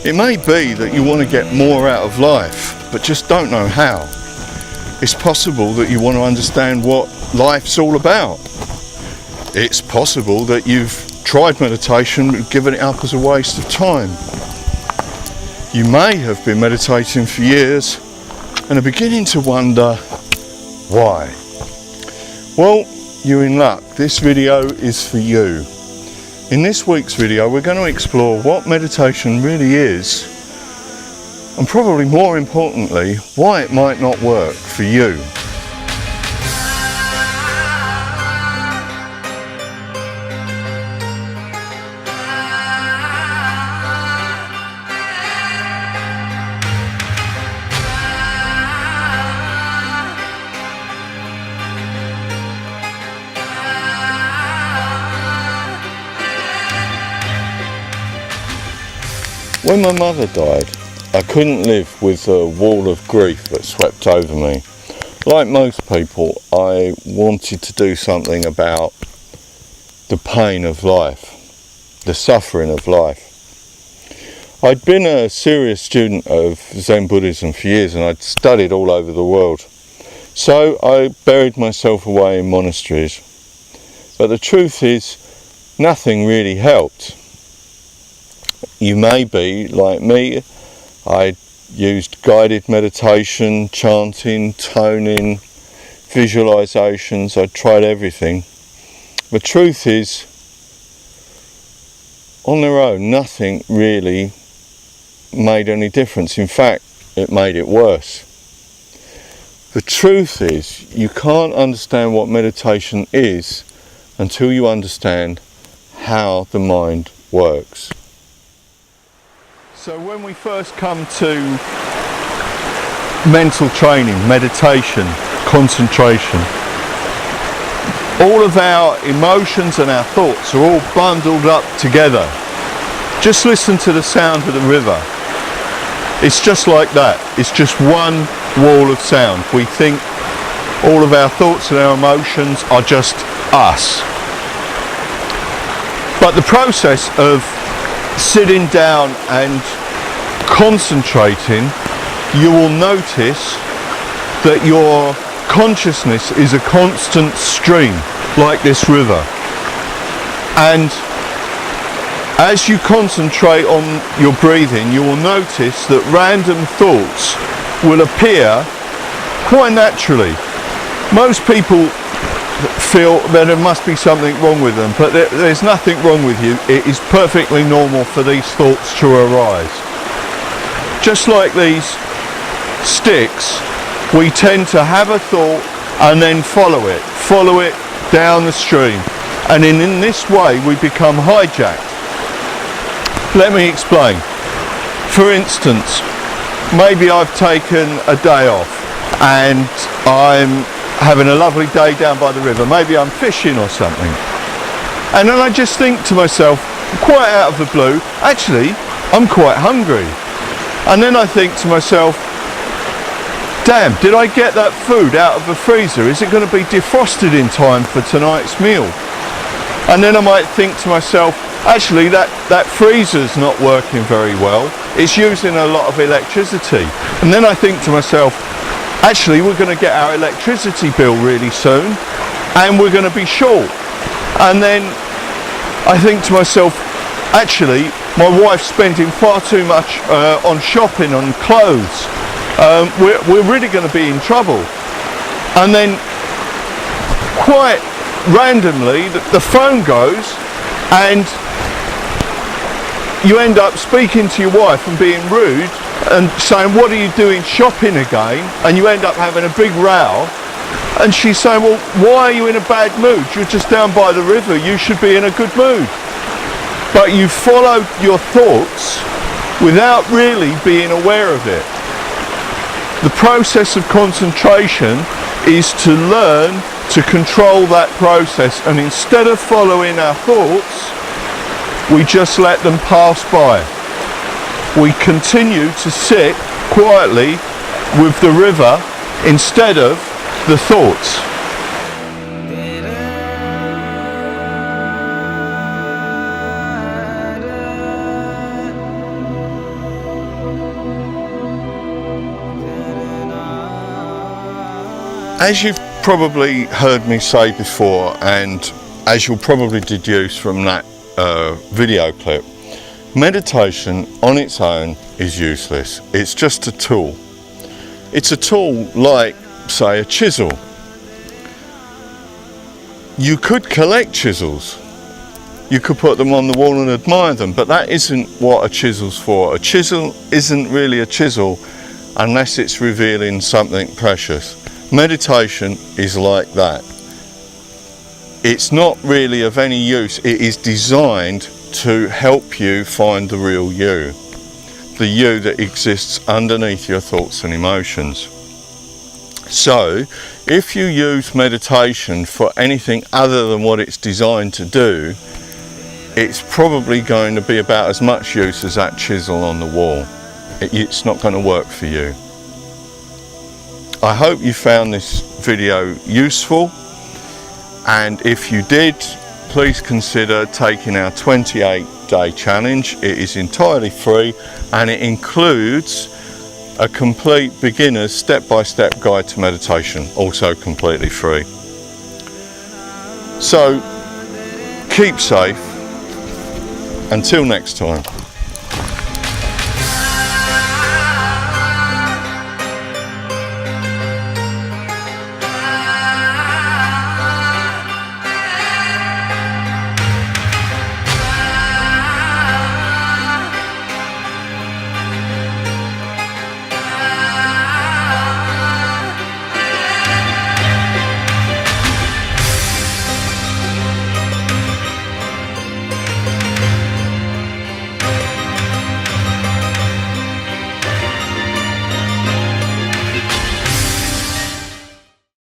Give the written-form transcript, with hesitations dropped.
It may be that you want to get more out of life, but just don't know how. It's possible that you want to understand what life's all about. It's possible that you've tried meditation but given it up as a waste of time. You may have been meditating for years and are beginning to wonder why. Well, you're in luck. This video is for you. In this week's video, we're going to explore what meditation really is, and probably more importantly, why it might not work for you. When my mother died, I couldn't live with a wall of grief that swept over me. Like most people, I wanted to do something about the pain of life, the suffering of life. I'd been a serious student of Zen Buddhism for years, and I'd studied all over the world. So I buried myself away in monasteries. But the truth is, nothing really helped. You may be like me. I used guided meditation, chanting, toning, visualizations. I tried everything. The truth is, on their own, nothing really made any difference. In fact, it made it worse. The truth is, you can't understand what meditation is until you understand how the mind works. So when we first come to mental training, meditation, concentration, all of our emotions and our thoughts are all bundled up together. Just listen to the sound of the river. It's just like that. It's just one wall of sound. We think all of our thoughts and our emotions are just us. But the process of sitting down and concentrating, you will notice that your consciousness is a constant stream, like this river. And as you concentrate on your breathing, you will notice that random thoughts will appear quite naturally. Most people feel that there must be something wrong with them, but there's nothing wrong with you. It is perfectly normal for these thoughts to arise. Just like these sticks, we tend to have a thought and then follow it down the stream, and in this way we become hijacked. Let me explain. For instance, maybe I've taken a day off and I'm having a lovely day down by the river. Maybe I'm fishing or something, and then I just think to myself, quite out of the blue, actually I'm quite hungry. And then I think to myself, damn, did I get that food out of the freezer? Is it going to be defrosted in time for tonight's meal? And then I might think to myself, actually that freezer's not working very well. It's using a lot of electricity. And then I think to myself, actually we're going to get our electricity bill really soon and we're going to be short. And then I think to myself, actually my wife's spending far too much on shopping, on clothes. We're really going to be in trouble. And then quite randomly the phone goes and you end up speaking to your wife and being rude and saying, what are you doing shopping again? And you end up having a big row, and she's saying, well, why are you in a bad mood? You're just down by the river, you should be in a good mood. But you followed your thoughts without really being aware of it. The process of concentration is to learn to control that process, and instead of following our thoughts, we just let them pass by. We continue to sit quietly with the river instead of the thoughts. As you've probably heard me say before, and as you'll probably deduce from that video clip, meditation on its own is useless. It's just a tool. It's a tool like, say, a chisel. You could collect chisels. You could put them on the wall and admire them, but that isn't what a chisel's for. A chisel isn't really a chisel unless it's revealing something precious. Meditation is like that. It's not really of any use. It is designed to help you find the real you, the you that exists underneath your thoughts and emotions. So, if you use meditation for anything other than what it's designed to do, it's probably going to be about as much use as that chisel on the wall. It's not going to work for you. I hope you found this video useful, and if you did, please consider taking our 28-day challenge. It is entirely free and it includes a complete beginner's step-by-step guide to meditation, also completely free. So keep safe. Until next time.